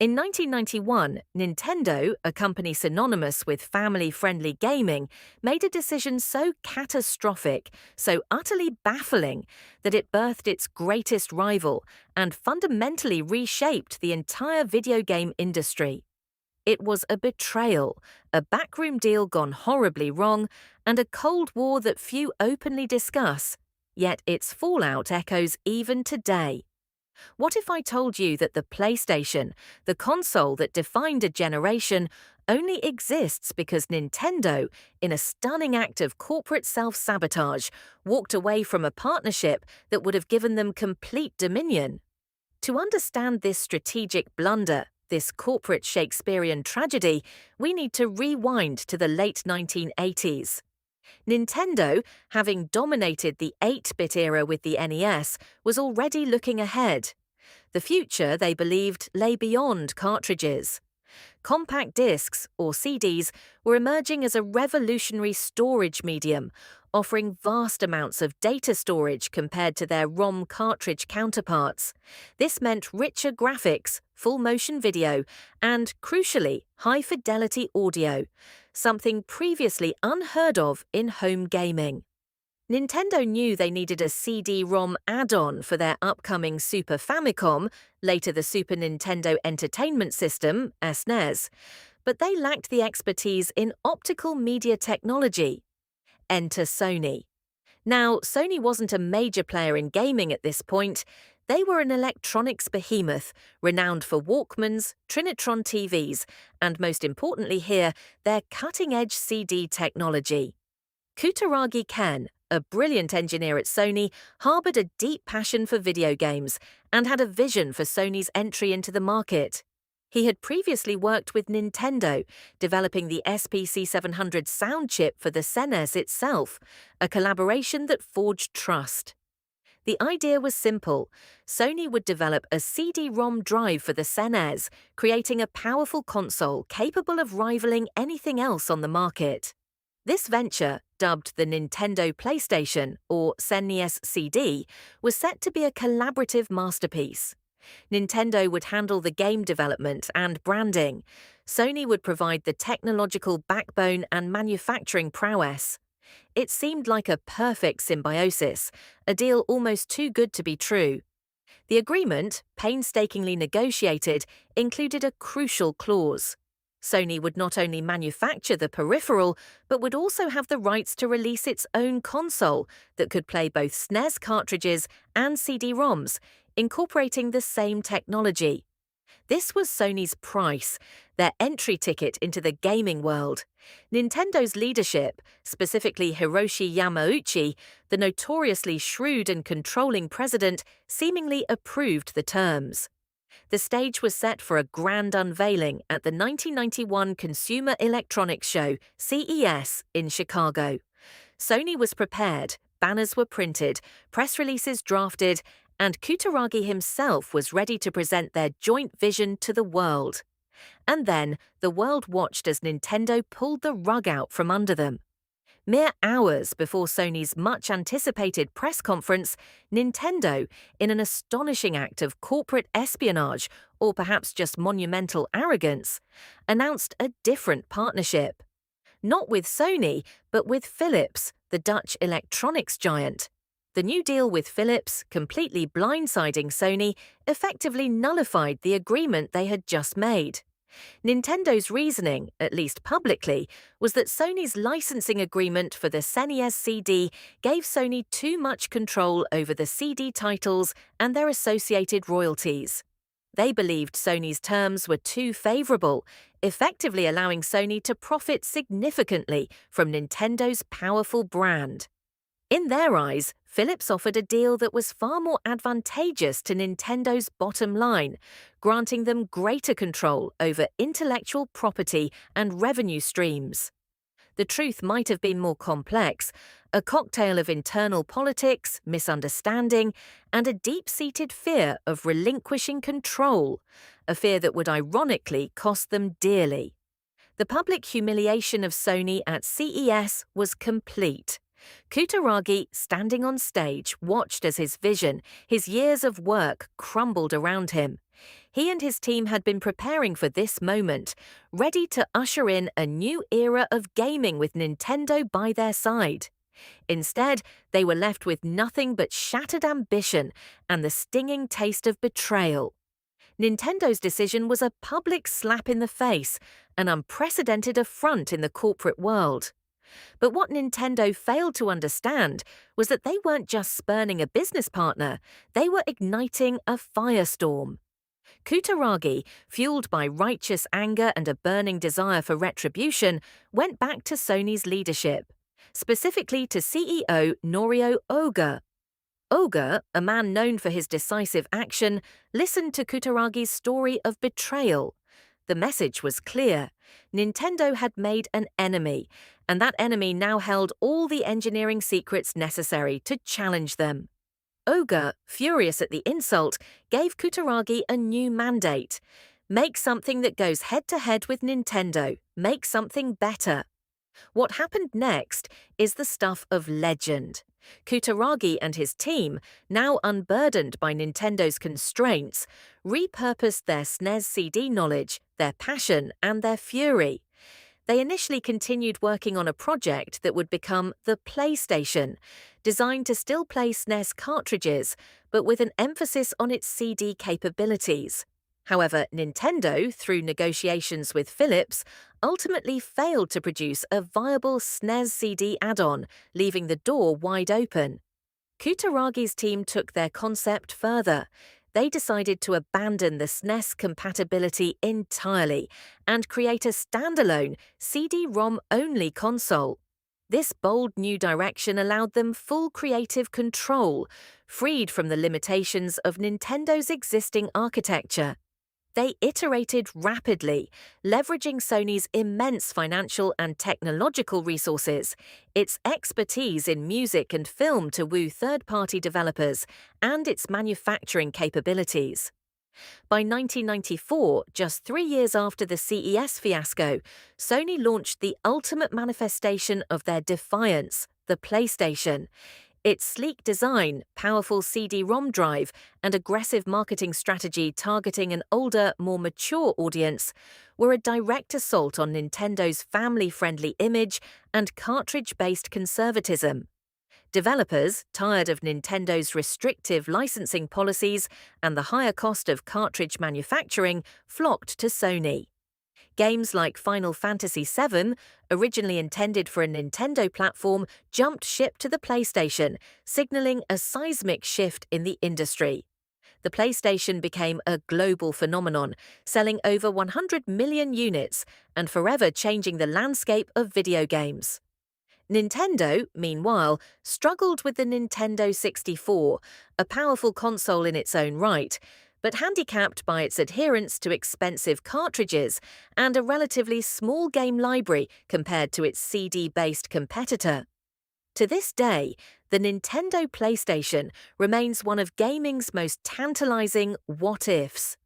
In 1991, Nintendo, a company synonymous with family-friendly gaming, made a decision so catastrophic, so utterly baffling, that it birthed its greatest rival and fundamentally reshaped the entire video game industry. It was a betrayal, a backroom deal gone horribly wrong, and a Cold War that few openly discuss. Yet its fallout echoes even today. What if I told you that the PlayStation, the console that defined a generation, only exists because Nintendo, in a stunning act of corporate self-sabotage, walked away from a partnership that would have given them complete dominion? To understand this strategic blunder, this corporate Shakespearean tragedy, we need to rewind to the late 1980s. Nintendo, having dominated the 8-bit era with the NES, was already looking ahead. The future, they believed, lay beyond cartridges. Compact discs, or CDs, were emerging as a revolutionary storage medium, offering vast amounts of data storage compared to their ROM cartridge counterparts. This meant richer graphics, full-motion video, and, crucially, high-fidelity audio, something previously unheard of in home gaming. Nintendo knew they needed a CD-ROM add-on for their upcoming Super Famicom, later the Super Nintendo Entertainment System, SNES, but they lacked the expertise in optical media technology. Enter Sony. Now, Sony wasn't a major player in gaming at this point. They were an electronics behemoth, renowned for Walkmans, Trinitron TVs, and most importantly here, their cutting-edge CD technology. Kutaragi Ken, a brilliant engineer at Sony, harbored a deep passion for video games and had a vision for Sony's entry into the market. He had previously worked with Nintendo, developing the SPC700 sound chip for the SNES itself, a collaboration that forged trust. The idea was simple. Sony would develop a CD-ROM drive for the SNES, creating a powerful console capable of rivaling anything else on the market. This venture, dubbed the Nintendo PlayStation, or SNES CD, was set to be a collaborative masterpiece. Nintendo would handle the game development and branding. Sony would provide the technological backbone and manufacturing prowess. It seemed like a perfect symbiosis, a deal almost too good to be true. The agreement, painstakingly negotiated, included a crucial clause. Sony would not only manufacture the peripheral, but would also have the rights to release its own console that could play both SNES cartridges and CD-ROMs, incorporating the same technology. This was Sony's price, their entry ticket into the gaming world. Nintendo's leadership, specifically Hiroshi Yamauchi, the notoriously shrewd and controlling president, seemingly approved the terms. The stage was set for a grand unveiling at the 1991 Consumer Electronics Show, CES, in Chicago. Sony was prepared, banners were printed, press releases drafted, and Kutaragi himself was ready to present their joint vision to the world. And then, the world watched as Nintendo pulled the rug out from under them. Mere hours before Sony's much-anticipated press conference, Nintendo, in an astonishing act of corporate espionage, or perhaps just monumental arrogance, announced a different partnership. Not with Sony, but with Philips, the Dutch electronics giant. The new deal with Philips, completely blindsiding Sony, effectively nullified the agreement they had just made. Nintendo's reasoning, at least publicly, was that Sony's licensing agreement for the SNES CD gave Sony too much control over the CD titles and their associated royalties. They believed Sony's terms were too favorable, effectively allowing Sony to profit significantly from Nintendo's powerful brand. In their eyes, Philips offered a deal that was far more advantageous to Nintendo's bottom line, granting them greater control over intellectual property and revenue streams. The truth might have been more complex, a cocktail of internal politics, misunderstanding, and a deep-seated fear of relinquishing control, a fear that would ironically cost them dearly. The public humiliation of Sony at CES was complete. Kutaragi, standing on stage, watched as his vision, his years of work, crumbled around him. He and his team had been preparing for this moment, ready to usher in a new era of gaming with Nintendo by their side. Instead, they were left with nothing but shattered ambition and the stinging taste of betrayal. Nintendo's decision was a public slap in the face, an unprecedented affront in the corporate world. But what Nintendo failed to understand was that they weren't just spurning a business partner, they were igniting a firestorm. Kutaragi, fueled by righteous anger and a burning desire for retribution, went back to Sony's leadership, specifically to CEO Norio Oga. Oga, a man known for his decisive action, listened to Kutaragi's story of betrayal. The message was clear. Nintendo had made an enemy, and that enemy now held all the engineering secrets necessary to challenge them. Oga, furious at the insult, gave Kutaragi a new mandate. Make something that goes head-to-head with Nintendo. Make something better. What happened next is the stuff of legend. Kutaragi and his team, now unburdened by Nintendo's constraints, repurposed their SNES CD knowledge, their passion, and their fury. They initially continued working on a project that would become the PlayStation, designed to still play SNES cartridges, but with an emphasis on its CD capabilities. However, Nintendo, through negotiations with Philips, ultimately failed to produce a viable SNES CD add-on, leaving the door wide open. Kutaragi's team took their concept further. They decided to abandon the SNES compatibility entirely and create a standalone CD-ROM-only console. This bold new direction allowed them full creative control, freed from the limitations of Nintendo's existing architecture. They iterated rapidly, leveraging Sony's immense financial and technological resources, its expertise in music and film to woo third-party developers, and its manufacturing capabilities. By 1994, just 3 years after the CES fiasco, Sony launched the ultimate manifestation of their defiance, the PlayStation. Its sleek design, powerful CD-ROM drive, and aggressive marketing strategy targeting an older, more mature audience were a direct assault on Nintendo's family-friendly image and cartridge-based conservatism. Developers, tired of Nintendo's restrictive licensing policies and the higher cost of cartridge manufacturing, flocked to Sony. Games like Final Fantasy VII, originally intended for a Nintendo platform, jumped ship to the PlayStation, signaling a seismic shift in the industry. The PlayStation became a global phenomenon, selling over 100 million units and forever changing the landscape of video games. Nintendo, meanwhile, struggled with the Nintendo 64, a powerful console in its own right, but handicapped by its adherence to expensive cartridges and a relatively small game library compared to its CD-based competitor. To this day, the Nintendo PlayStation remains one of gaming's most tantalizing what-ifs.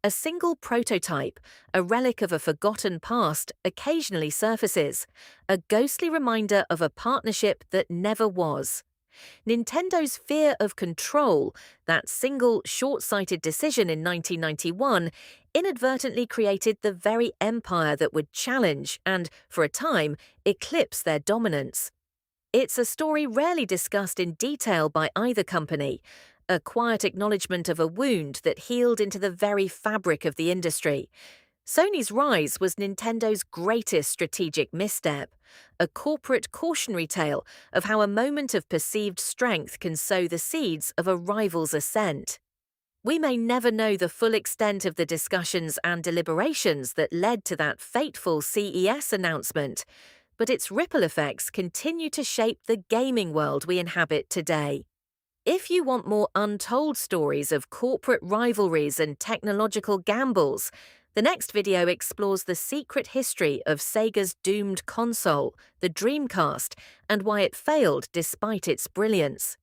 A single prototype, a relic of a forgotten past, occasionally surfaces, a ghostly reminder of a partnership that never was. Nintendo's fear of control, that single short-sighted decision in 1991, inadvertently created the very empire that would challenge and, for a time, eclipse their dominance. It's a story rarely discussed in detail by either company, a quiet acknowledgement of a wound that healed into the very fabric of the industry. Sony's rise was Nintendo's greatest strategic misstep, a corporate cautionary tale of how a moment of perceived strength can sow the seeds of a rival's ascent. We may never know the full extent of the discussions and deliberations that led to that fateful CES announcement, but its ripple effects continue to shape the gaming world we inhabit today. If you want more untold stories of corporate rivalries and technological gambles, the next video explores the secret history of Sega's doomed console, the Dreamcast, and why it failed despite its brilliance.